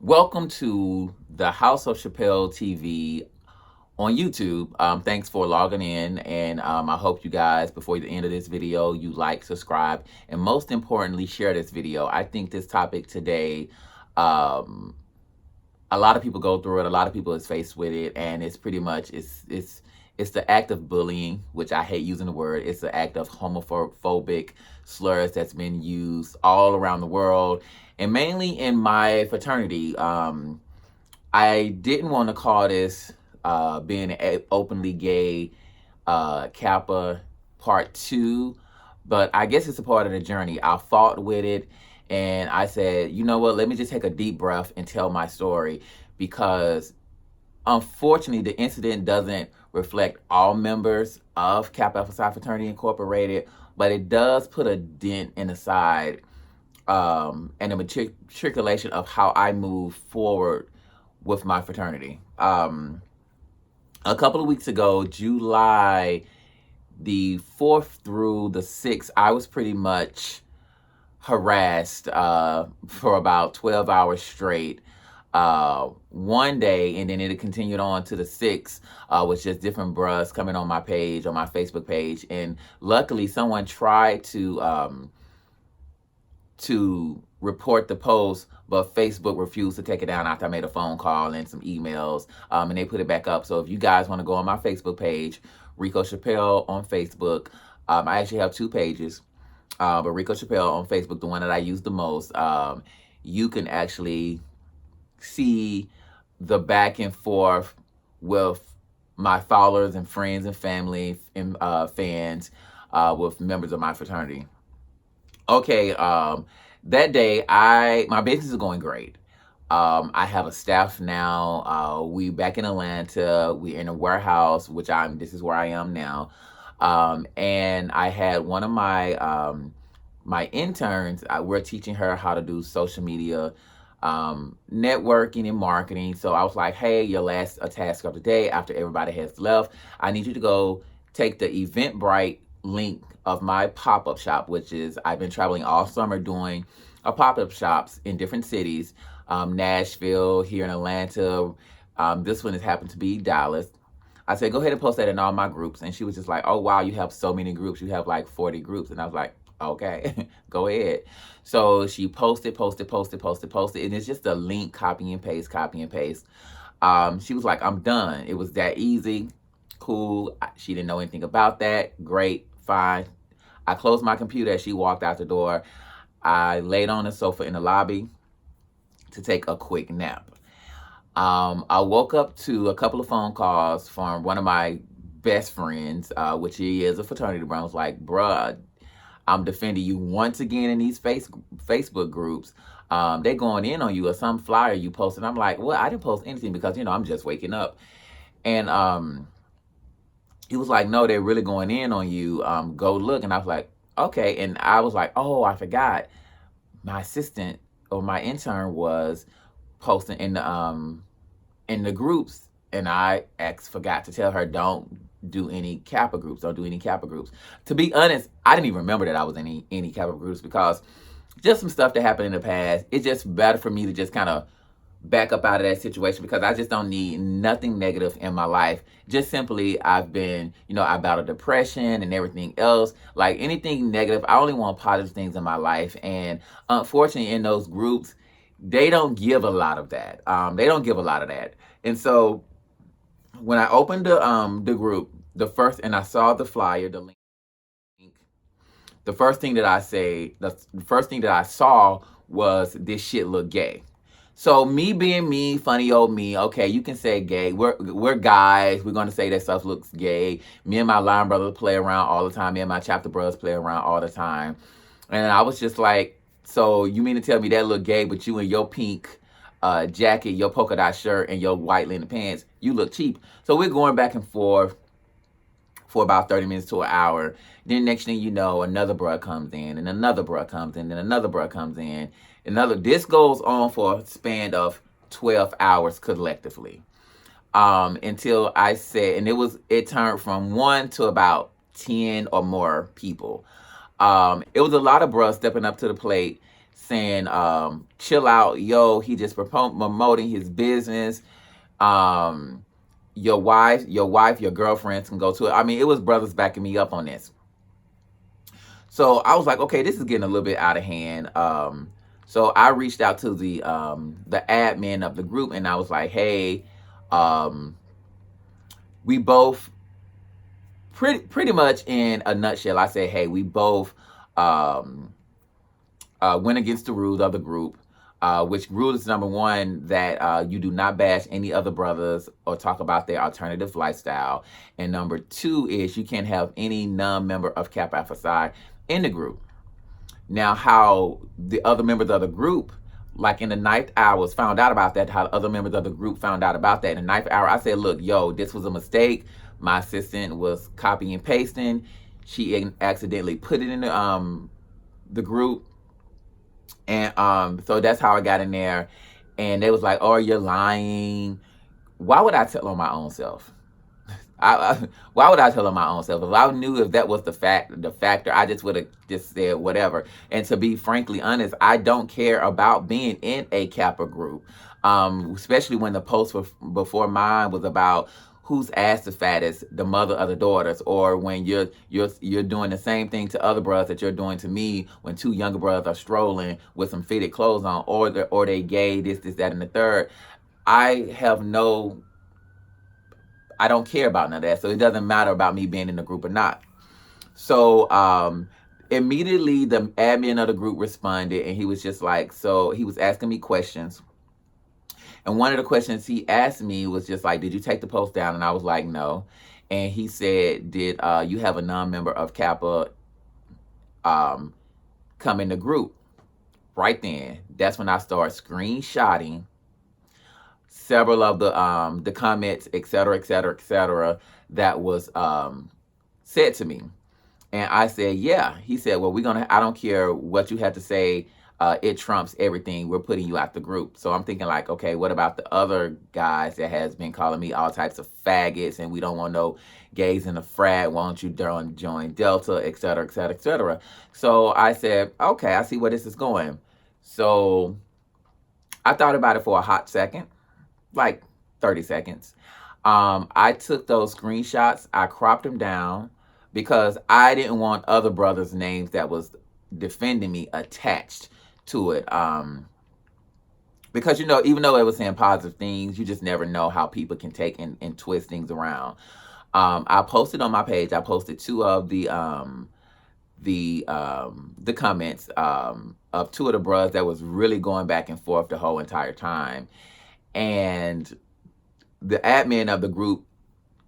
Welcome to the House of Chapple TV on YouTube. Thanks for logging in, and I hope you guys, before the end of this video, you like, subscribe, and most importantly, share this video. I think this topic today, um, a lot of people go through it. A lot of people is faced with it, and it's pretty much it's the act of bullying, which I hate using the word. It's the act of homophobic slurs that's been used all around the world, and mainly in my fraternity. I didn't want to call this being an openly gay Kappa part two, but I guess it's a part of the journey. I fought with it, and I said, you know what, let me just take a deep breath and tell my story, because unfortunately the incident doesn't reflect all members of Kappa Alpha Psi Fraternity Incorporated, but it does put a dent in the side and a matriculation of how I move forward with my fraternity. A couple of weeks ago, July the 4th through the 6th, I was pretty much harassed for about 12 hours straight. One day, and then it continued on to the 6th, with just different bros coming on my page, on my Facebook page. And luckily, someone tried to report the post, but Facebook refused to take it down after I made a phone call and some emails, and they put it back up. So if you guys want to go on my Facebook page, Rico Chapple on Facebook, I actually have two pages, but Rico Chapple on Facebook, the one that I use the most, you can actually see the back and forth with my followers and friends and family and fans, with members of my fraternity. Okay, that day, my business is going great. I have a staff now. We back in Atlanta. We're in a warehouse, this is where I am now. And I had one of my interns. We're teaching her how to do social media, networking and marketing. So I was like, hey, your last task of the day after everybody has left, I need you to go take the Eventbrite link of my pop-up shop, which is, I've been traveling all summer doing pop-up shops in different cities, Nashville, here in Atlanta. This one has happened to be Dallas. I said, go ahead and post that in all my groups. And she was just like, oh, wow, you have so many groups. You have like 40 groups. And I was like, okay, go ahead. So she posted, and it's just a link, copy and paste. She was like, I'm done. It was that easy. Cool. She didn't know anything about that. Great. Fine. I closed my computer as she walked out the door. I laid on the sofa in the lobby to take a quick nap. I woke up to a couple of phone calls from one of my best friends, which he is a fraternity brother. I was like, bruh, I'm defending you once again in these Facebook groups. They going in on you, or some flyer you posted. I'm like, well, I didn't post anything because, I'm just waking up. And he was like, no, they're really going in on you. Go look. And I was like, okay. And I was like, oh, I forgot. My assistant or my intern was posting in the groups, and I forgot to tell her, don't do any Kappa groups. Don't do any Kappa groups. To be honest, I didn't even remember that I was in any Kappa groups, because just some stuff that happened in the past. It's just better for me to just kind of back up out of that situation, because I just don't need nothing negative in my life. Just simply, I've been, I battled depression and everything else. Like anything negative, I only want positive things in my life. And unfortunately, in those groups, they don't give a lot of that. And so when I opened the group, and I saw the flyer, the link, the first thing that I saw was, this shit look gay. So me being me, funny old me, okay, you can say gay. We're guys. We're going to say that stuff looks gay. Me and my line brothers play around all the time. Me and my chapter brothers play around all the time. And I was just like, so you mean to tell me that look gay, but you in your pink jacket, your polka dot shirt, and your white linen pants, you look cheap. So we're going back and forth for about 30 minutes to an hour. Then next thing you know, another bruh comes in, and another bruh comes in, and another bruh comes in. This goes on for a span of 12 hours collectively. Until I said, and it turned from 1 to about 10 or more people. It was a lot of bruh stepping up to the plate, saying, chill out, yo, he just promoting his business. Your wife, your girlfriends can go to it. I mean, it was brothers backing me up on this. So I was like, okay, this is getting a little bit out of hand. So I reached out to the admin of the group, and I was like, hey, we both pretty much in a nutshell, I said, hey, we both went against the rules of the group. Which rule is number one, that you do not bash any other brothers or talk about their alternative lifestyle. And number two is you can't have any non-member of Kappa Alpha Psi in the group. Now, how the other members of the group, like in the ninth hour, found out about that, how the other members of the group found out about that. In the ninth hour, I said, look, yo, this was a mistake. My assistant was copying and pasting. She accidentally put it in the group. And so that's how I got in there. And they was like, oh, you're lying. Why would I tell on my own self? Why would I tell on my own self? If I knew if that was the factor, I just would have just said whatever. And to be frankly honest, I don't care about being in a Kappa group, especially when the post before mine was about whose ass the fattest, the mother or the daughters, or when you're doing the same thing to other brothers that you're doing to me when two younger brothers are strolling with some fitted clothes on, or they gay, this, that, and the third. I don't care about none of that. So it doesn't matter about me being in the group or not. So immediately the admin of the group responded, and he was just like, so he was asking me questions. And one of the questions he asked me was just like, did you take the post down? And I was like, no. And he said, did you have a non-member of Kappa come in the group? Right then, that's when I started screenshotting several of the comments, et cetera, that was said to me. And I said, yeah. He said, well, I don't care what you have to say. It trumps everything. We're putting you out the group. So I'm thinking like, okay, what about the other guys that has been calling me all types of faggots, and we don't want no gays in the frat. Why don't you join Delta, et cetera. So I said, okay, I see where this is going. So I thought about it for a hot second, like 30 seconds. I took those screenshots, I cropped them down because I didn't want other brothers' names that was defending me attached to it. Because, even though it was saying positive things, you just never know how people can take and twist things around. I posted on my page, I posted two of the comments of two of the brothers that was really going back and forth the whole entire time. And the admin of the group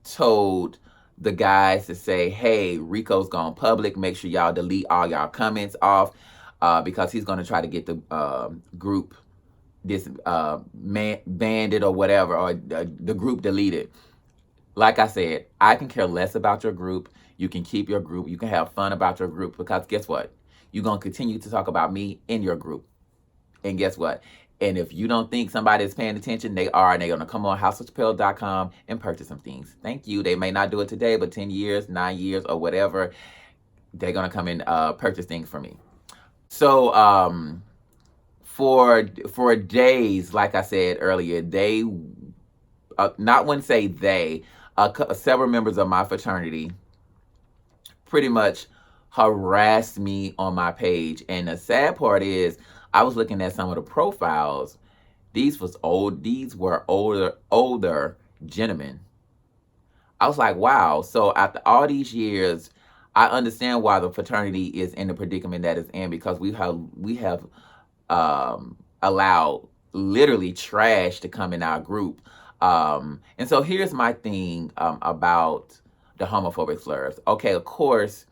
told the guys to say, hey, Rico's gone public. Make sure y'all delete all y'all comments off because he's going to try to get the group banded or whatever, or the group deleted. Like I said, I can care less about your group. You can keep your group. You can have fun about your group because guess what? You're going to continue to talk about me in your group. And guess what? And if you don't think somebody is paying attention, they are, and they're going to come on houseofchapelle.com and purchase some things. Thank you. They may not do it today, but 10 years, 9 years, or whatever, they're going to come and purchase things from me. So for days, like I said earlier, they, several members of my fraternity pretty much harassed me on my page. And the sad part is, I was looking at some of the profiles. These were older gentlemen. I was like, wow. So after all these years, I understand why the fraternity is in the predicament that it's in, because we have allowed literally trash to come in our group. And so here's my thing about the homophobic slurs. Okay, of course,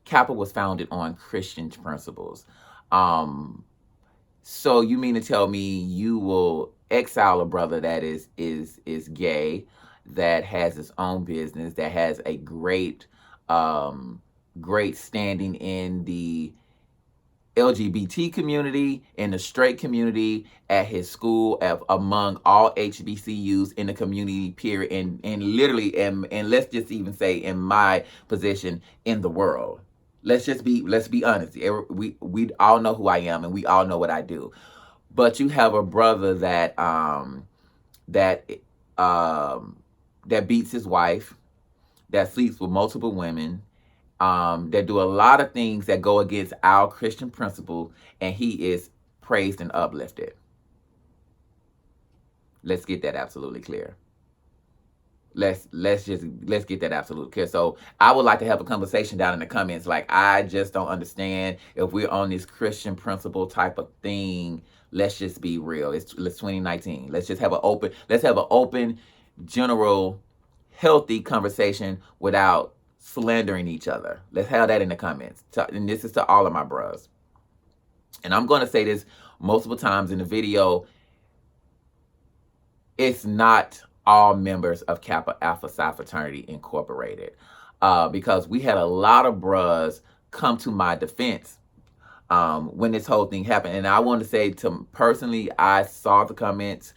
Kappa was founded on Christian principles. So you mean to tell me you will exile a brother that is gay, that has his own business, that has a great standing in the LGBT community, in the straight community, at his school, among all HBCUs in the community, period, and literally, and let's just even say in my position in the world. let's be honest. We all know who I am, and we all know what I do. But you have a brother that that beats his wife, that sleeps with multiple women, that do a lot of things that go against our Christian principle, and he is praised and uplifted. Let's get that absolutely clear. Let's get that absolutely clear. So I would like to have a conversation down in the comments. Like, I just don't understand if we're on this Christian principle type of thing. Let's just be real. It's 2019. Let's have an open, general, healthy conversation without slandering each other. Let's have that in the comments. And this is to all of my bros. And I'm going to say this multiple times in the video. It's not all members of Kappa Alpha Psi Fraternity Incorporated, because we had a lot of bros come to my defense when this whole thing happened. And I want to say, personally, I saw the comments.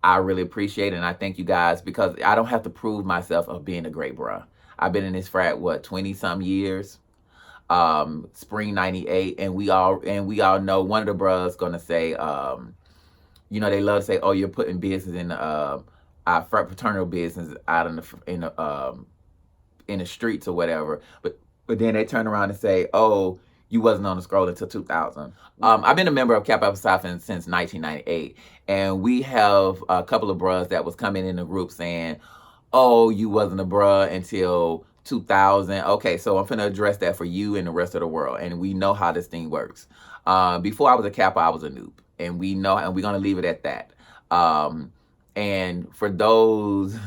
I really appreciate it, and I thank you guys, because I don't have to prove myself of being a great bro. I've been in this frat 20-some years. Spring '98, and we all know one of the bros gonna say, you know, they love to say, "Oh, you're putting business in our fraternal business out in the streets or whatever." But then they turn around and say, "Oh, you wasn't on the scroll until 2000." I've been a member of Kappa Alpha Psi since 1998, and we have a couple of bros that was coming in the group saying, "Oh, you wasn't a bruh until 2000. Okay, so I'm finna address that for you and the rest of the world, and we know how this thing works. Before I was a Kappa, I was a noob, and we know, and we're gonna leave it at that. And for those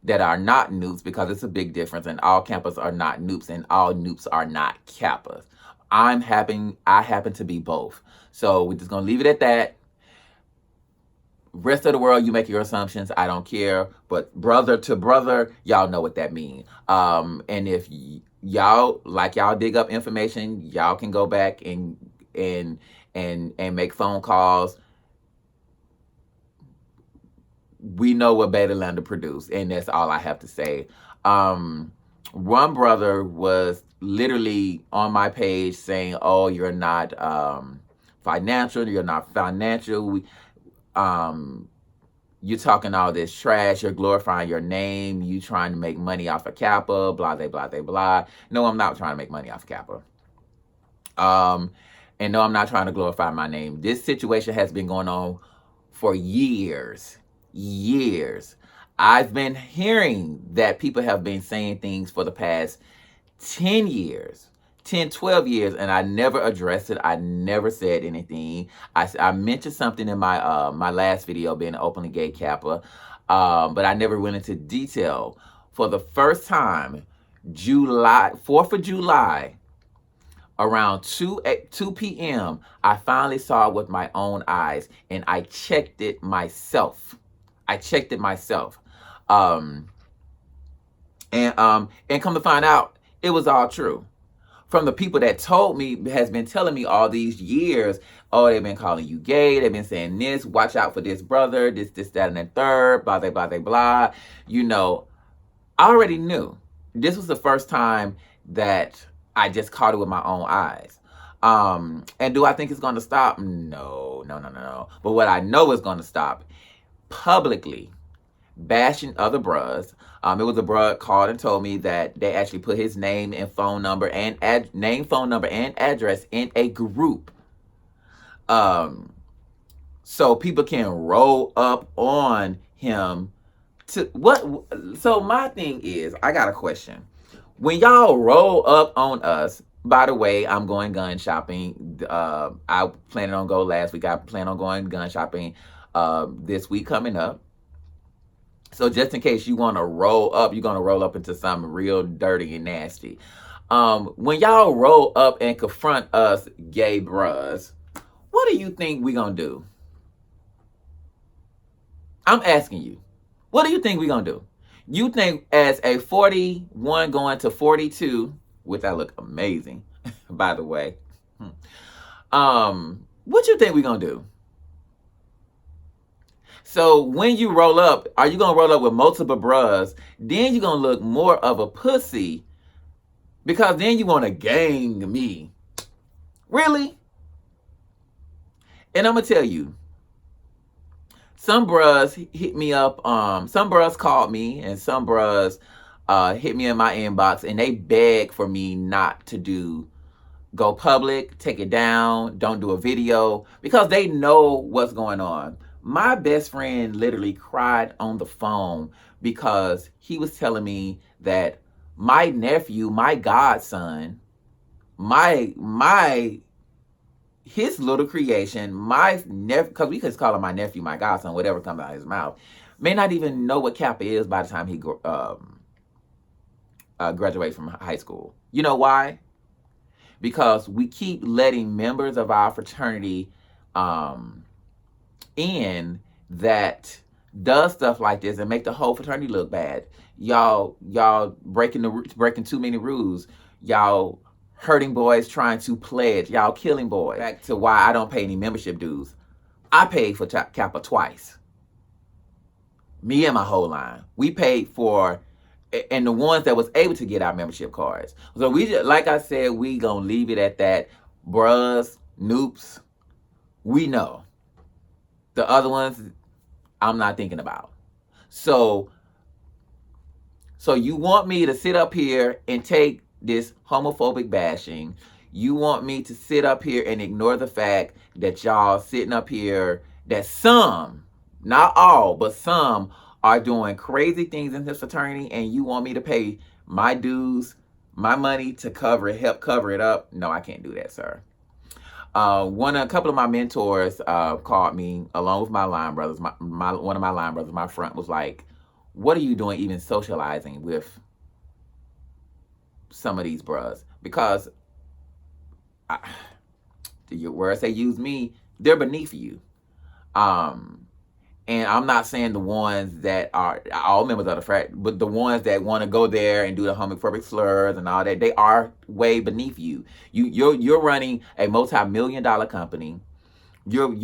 that are not noobs, because it's a big difference, and all Kappas are not noobs, and all noobs are not Kappas. I happen to be both. So we're just gonna leave it at that. Rest of the world, you make your assumptions. I don't care. But brother to brother, y'all know what that means. And if y'all dig up information, y'all can go back and make phone calls. We know what Beta Lambda produced, and that's all I have to say. One brother was literally on my page saying, "Oh, you're not financial. You're not financial. You're talking all this trash. You're glorifying your name. You trying to make money off of Kappa, blah, blah, blah, blah, blah." No, I'm not trying to make money off of Kappa. And no, I'm not trying to glorify my name. This situation has been going on for years. I've been hearing that people have been saying things for the past 10 years. 10, 12 years, and I never addressed it. I never said anything. I mentioned something in my my last video, being an openly gay Kappa, but I never went into detail. For the first time, 4th of July, around 2 p.m., I finally saw it with my own eyes, and I checked it myself. And come to find out, it was all true. From the people that told me, has been telling me all these years, "Oh, they've been calling you gay. They've been saying this. Watch out for this brother. This, that, and the third. Blah, blah, blah, blah, blah." You know, I already knew. This was the first time that I just caught it with my own eyes. And do I think it's going to stop? No. But what I know is going to stop, publicly bashing other bros. It was a bruh called and told me that they actually put his name and phone number and phone number and address in a group, so people can roll up on him. So my thing is, I got a question. When y'all roll up on us, by the way, I'm going gun shopping. I planned on go last week. I plan on going gun shopping this week coming up. So just in case you want to roll up, you're going to roll up into something real dirty and nasty. When y'all roll up and confront us gay bros, what do you think we going to do? I'm asking you. What do you think we going to do? You think as a 41 going to 42, which I look amazing, by the way. What you think we going to do? So when you roll up, are you going to roll up with multiple bros? Then you're going to look more of a pussy Because then you want to gang me. Really? And I'm going to tell you, some bros hit me up. Some bros called me, and some bros hit me in my inbox, and they begged for me not to go public, take it down, don't do a video, because they know what's going on. My best friend literally cried on the phone because he was telling me that my nephew, my godson, his little creation, my nephew, because we could call him my nephew, my godson, whatever comes out of his mouth, may not even know what Kappa is by the time he graduates from high school. You know why? Because we keep letting members of our fraternity in that does stuff like this and make the whole fraternity look bad. Y'all breaking too many rules. Y'all hurting boys trying to pledge. Y'all killing boys. Back to why I don't pay any membership dues. I paid for Kappa twice. Me and my whole line. We paid for, and the ones that was able to get our membership cards. So we just, like I said, we gonna leave it at that. Bruhs, noops, we know. The other ones, I'm not thinking about. So you want me to sit up here and take this homophobic bashing. You want me to sit up here and ignore the fact that y'all sitting up here, that some, not all, but some are doing crazy things in this fraternity, and you want me to pay my dues, my money to help cover it up? No, I can't do that, sir. A couple of my mentors called me along with my line brothers. One of my line brothers, my front, was like, "What are you doing even socializing with some of these bros?" Because the words they use me, they're beneath you. And I'm not saying the ones that are all members of the frat, but the ones that want to go there and do the homophobic slurs and all that, they are way beneath you. You're running a multi-million-dollar company. You're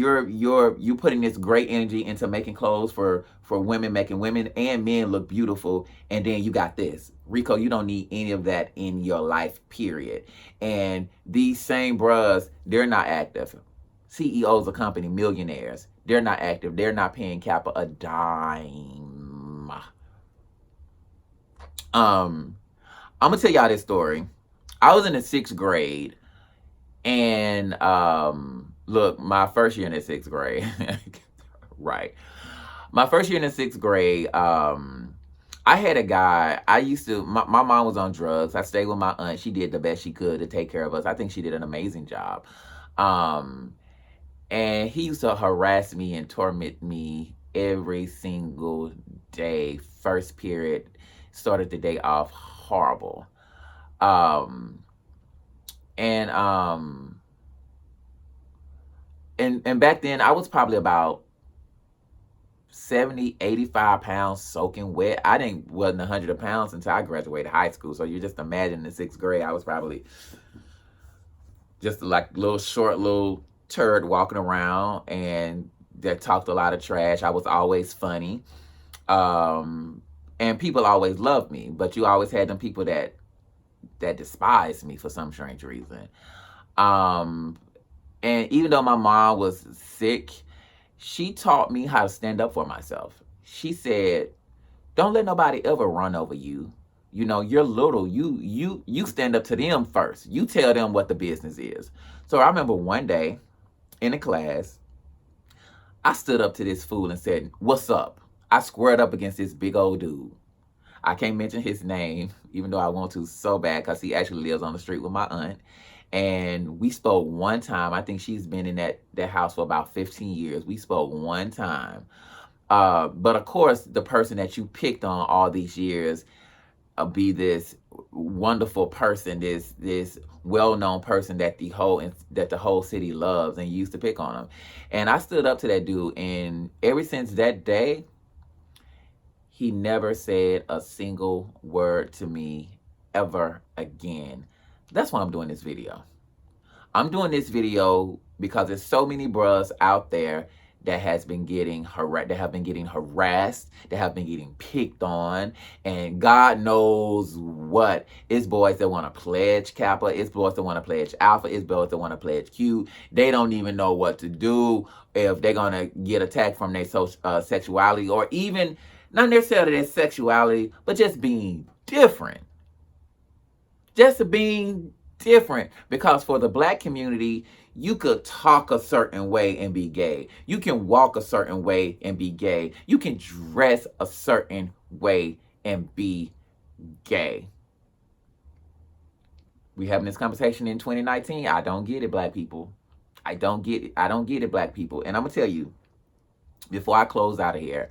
putting this great energy into making clothes for women, making women and men look beautiful, and then you got this. Rico, you don't need any of that in your life, period. And these same bros, they're not active. CEOs of company, millionaires, they're not active. They're not paying Kappa a dime. I'm gonna tell y'all this story. I was in the 6th grade, and look, my first year in the 6th grade, right? My first year in the 6th grade, I had a guy. My mom was on drugs. I stayed with my aunt. She did the best she could to take care of us. I think she did an amazing job. And he used to harass me and torment me every single day. First period, started the day off horrible. And back then I was probably about 70, 85 pounds soaking wet. Wasn't 100 pounds until I graduated high school. So you just imagine in the 6th grade, I was probably just like little turd walking around and that talked a lot of trash. I was always funny. And people always loved me, but you always had them people that despised me for some strange reason. And even though my mom was sick, she taught me how to stand up for myself. She said, "Don't let nobody ever run over you. You know, you're little. You stand up to them first. You tell them what the business is." So I remember one day in a class, I stood up to this fool and said, "What's up?" I squared up against this big old dude. I can't mention his name, even though I want to so bad, because he actually lives on the street with my aunt. And we spoke one time. I think she's been in that house for about 15 years. We spoke one time. But of course, the person that you picked on all these years be this wonderful person, this well-known person that the whole city loves, and you used to pick on him. And I stood up to that dude, and ever since that day, he never said a single word to me ever again. That's why I'm doing this video. I'm doing this video because there's so many bros out there that have been getting harassed, that have been getting picked on, and God knows what. It's boys that want to pledge Kappa, it's boys that want to pledge Alpha, it's boys that want to pledge Q. They don't even know what to do if they're gonna get attacked from their sexuality, or even not necessarily their sexuality, but just being different. Just being different. Because for the black community, you could talk a certain way and be gay. You can walk a certain way and be gay. You can dress a certain way and be gay. We having this conversation in 2019. I don't get it, black people. I don't get it, black people. And I'm gonna tell you, before I close out of here,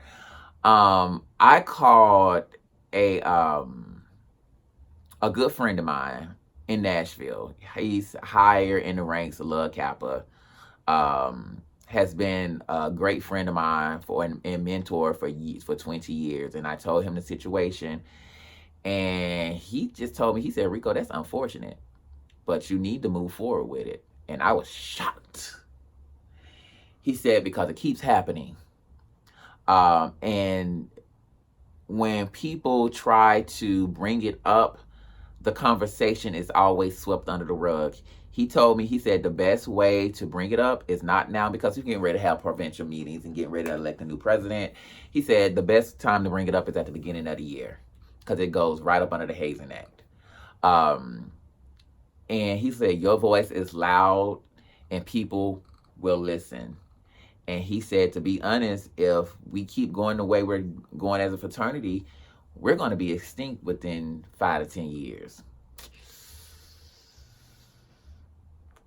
I called a good friend of mine in Nashville. He's higher in the ranks of Love Kappa. Has been a great friend of mine and mentor for 20 years. And I told him the situation, and he just told me, he said, Rico, that's unfortunate, but you need to move forward with it. And I was shocked. He said, because it keeps happening. And when people try to bring it up, the conversation is always swept under the rug. He told me, he said, the best way to bring it up is not now, because we're getting ready to have provincial meetings and getting ready to elect a new president. He said the best time to bring it up is at the beginning of the year, because it goes right up under the Hazing Act. And he said, your voice is loud and people will listen. And he said, to be honest, if we keep going the way we're going as a fraternity, we're going to be extinct within 5 to 10 years.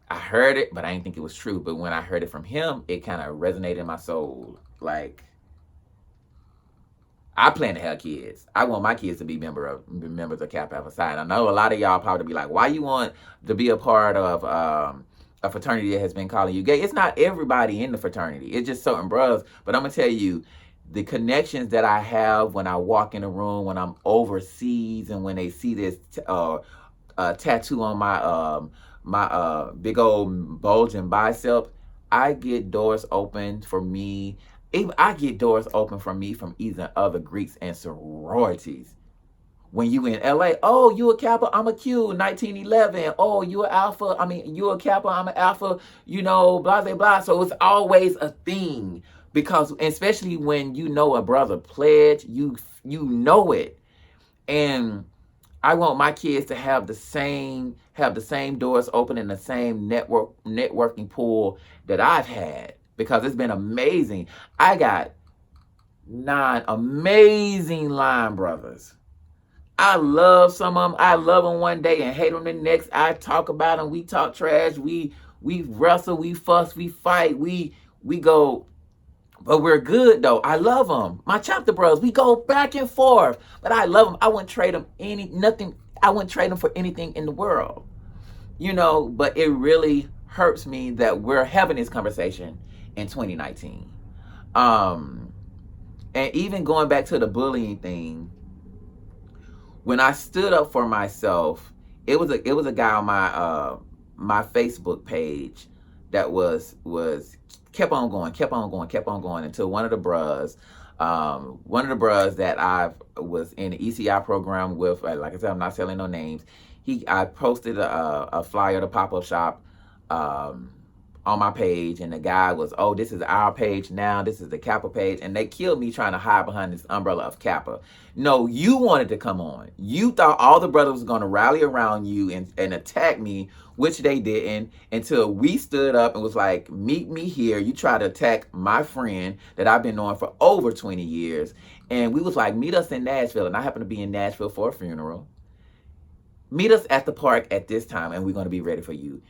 I heard it, but I didn't think it was true. But when I heard it from him, it kind of resonated in my soul. Like, I plan to have kids. I want my kids to be members of Kappa Alpha Psi. I know a lot of y'all probably be like, why you want to be a part of a fraternity that has been calling you gay? It's not everybody in the fraternity. It's just certain brothers. But I'm going to tell you, the connections that I have when I walk in a room, when I'm overseas, and when they see this tattoo on my big old bulging bicep, I get doors open for me. I get doors open for me from even other Greeks and sororities. When you in LA, oh, you a Kappa, I'm a Q, 1911. Oh, you a Alpha, you a Kappa, I'm an Alpha, blah, blah, blah. So it's always a thing. Because especially when you know a brother pledge, you know it. And I want my kids to have the same doors open and the same networking pool that I've had, because it's been amazing. I got 9 amazing line brothers. I love some of them. I love them one day and hate them the next. I talk about them. We talk trash. We wrestle. We fuss. We fight. We go. But we're good, though. I love them. My chapter bros, we go back and forth. But I love them. I wouldn't trade them I wouldn't trade them for anything in the world. But it really hurts me that we're having this conversation in 2019. And even going back to the bullying thing, when I stood up for myself, it was a guy on my Facebook page that was kept on going until one of the bros that I was in the ECI program with, like I said, I'm not selling no names. I posted a flyer to pop-up shop on my page, and the guy was, oh, this is our page now, this is the Kappa page, and they killed me trying to hide behind this umbrella of Kappa. No, you wanted to come on. You thought all the brothers was going to rally around you and attack me, which they didn't, until we stood up and was like, meet me here. You tried to attack my friend that I've been knowing for over 20 years, and we was like, meet us in Nashville, and I happen to be in Nashville for a funeral. Meet us at the park at this time, and we're going to be ready for you.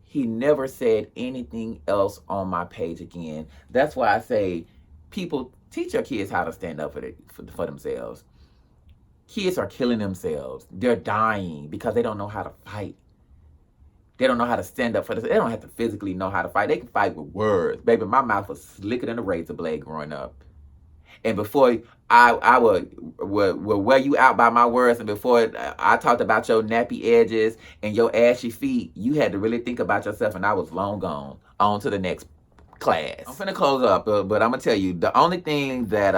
He never said anything else on my page again. That's why I say, people, teach your kids how to stand up for themselves. Kids are killing themselves. They're dying because they don't know how to fight. They don't know how to stand up for themselves. They don't have to physically know how to fight. They can fight with words. Baby, my mouth was slicker than a razor blade growing up. And before I would wear you out by my words, and before I talked about your nappy edges and your ashy feet, you had to really think about yourself, and I was long gone. On to the next class. I'm finna close up, but I'm gonna tell you the only thing that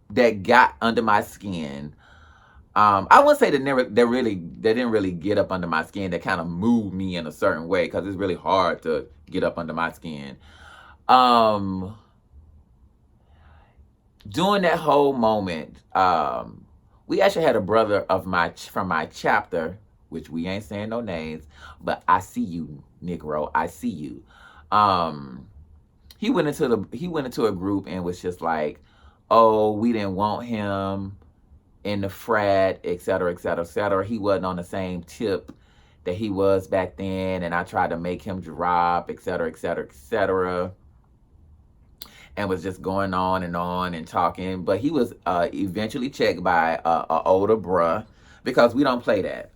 that got under my skin. I wouldn't say that didn't really get up under my skin. That kind of moved me in a certain way because it's really hard to get up under my skin. During that whole moment, we actually had a brother from my chapter, which we ain't saying no names, but I see you, Negro. I see you. He went into a group and was just like, oh, we didn't want him in the frat, et cetera, et cetera, et cetera. He wasn't on the same tip that he was back then, and I tried to make him drop, et cetera, et cetera, et cetera. And was just going on and talking. But he was eventually checked by an older bruh, because we don't play that.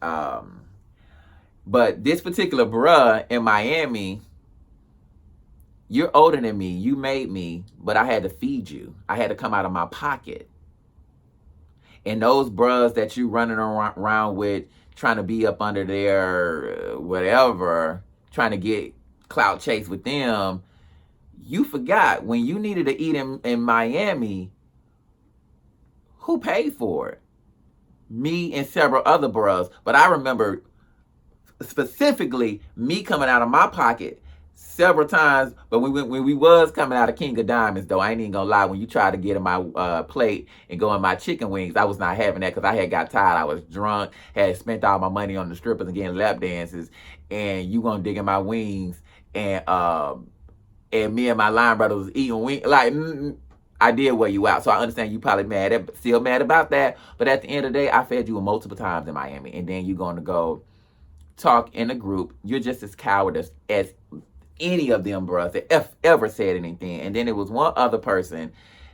But this particular bruh in Miami, you're older than me. You made me, but I had to feed you. I had to come out of my pocket. And those bruhs that you running around with, trying to be up under their whatever, trying to get clout chase with them, you forgot when you needed to eat in Miami, who paid for it? Me and several other bruhs. But I remember specifically me coming out of my pocket several times. But when we was coming out of King of Diamonds, though, I ain't even gonna lie, when you tried to get in my plate and go in my chicken wings, I was not having that because I had got tired. I was drunk, had spent all my money on the strippers and getting lap dances, and you gonna dig in my wings, and me and my line brother was eating wings. Like, I did wear you out, so I understand you probably still mad about that. But at the end of the day, I fed you multiple times in Miami, and then you're going to go talk in a group. You're just as coward as any of them bros that ever said anything. And then there was one other person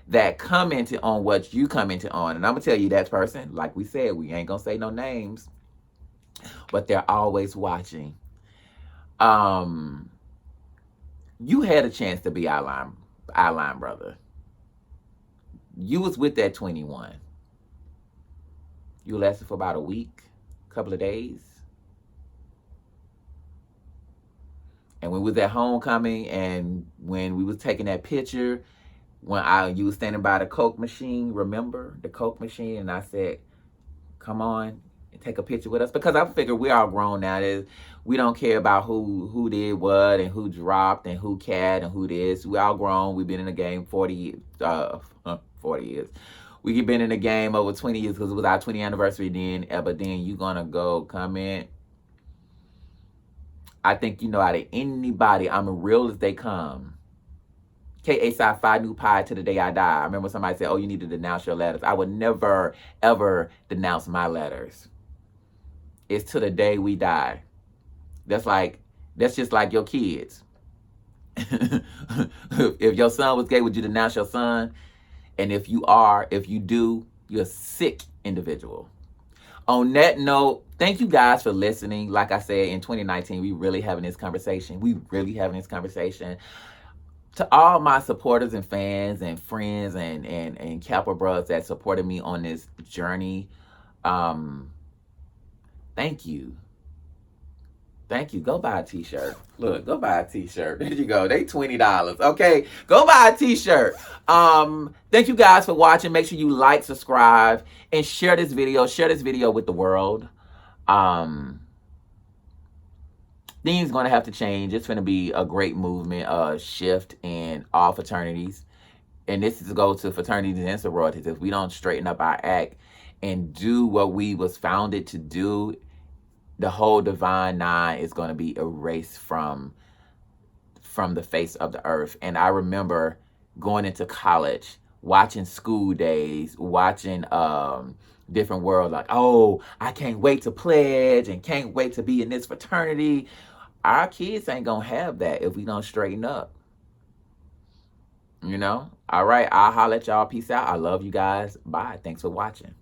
that commented on what you commented on, and I'm gonna tell you that person, like we said, we ain't gonna say no names, but they're always watching. You had a chance to be our line brother. You was with that 21. You lasted for about a week, couple of days. And when we was at homecoming, and when we was taking that picture, you was standing by the Coke machine, remember the Coke machine? And I said, come on and take a picture with us, because I figured we're all grown now. We don't care about who did what and who dropped and who cat and who this. We all grown. We've been in the game 40 years. We've been in the game over 20 years because it was our 20th anniversary then. But then you gonna go comment. I think you know out of anybody, I'm as real as they come. K.A. Sci-Fi New Pie to the day I die. I remember somebody said, oh, you need to denounce your letters. I would never, ever denounce my letters. It's to the day we die. That's just like your kids. If your son was gay, would you denounce your son? And if you do, you're a sick individual. On that note, thank you guys for listening. Like I said, in 2019, we really having this conversation. To all my supporters and fans and friends and Kappa bros that supported me on this journey, thank you. Thank you. Go buy a t-shirt. Look, go buy a t-shirt. There you go. They $20. Okay. Go buy a t-shirt. Thank you guys for watching. Make sure you like, subscribe, and share this video. Share this video with the world. Things gonna have to change. It's gonna be a great movement, shift in all fraternities. And this is to go to fraternities and sororities. If we don't straighten up our act and do what we was founded to do, the whole Divine Nine is going to be erased from the face of the earth. And I remember going into college, watching School Days, watching different worlds, like, oh, I can't wait to pledge and can't wait to be in this fraternity. Our kids ain't going to have that if we don't straighten up. You know? All right, I'll holler at y'all. Peace out. I love you guys. Bye. Thanks for watching.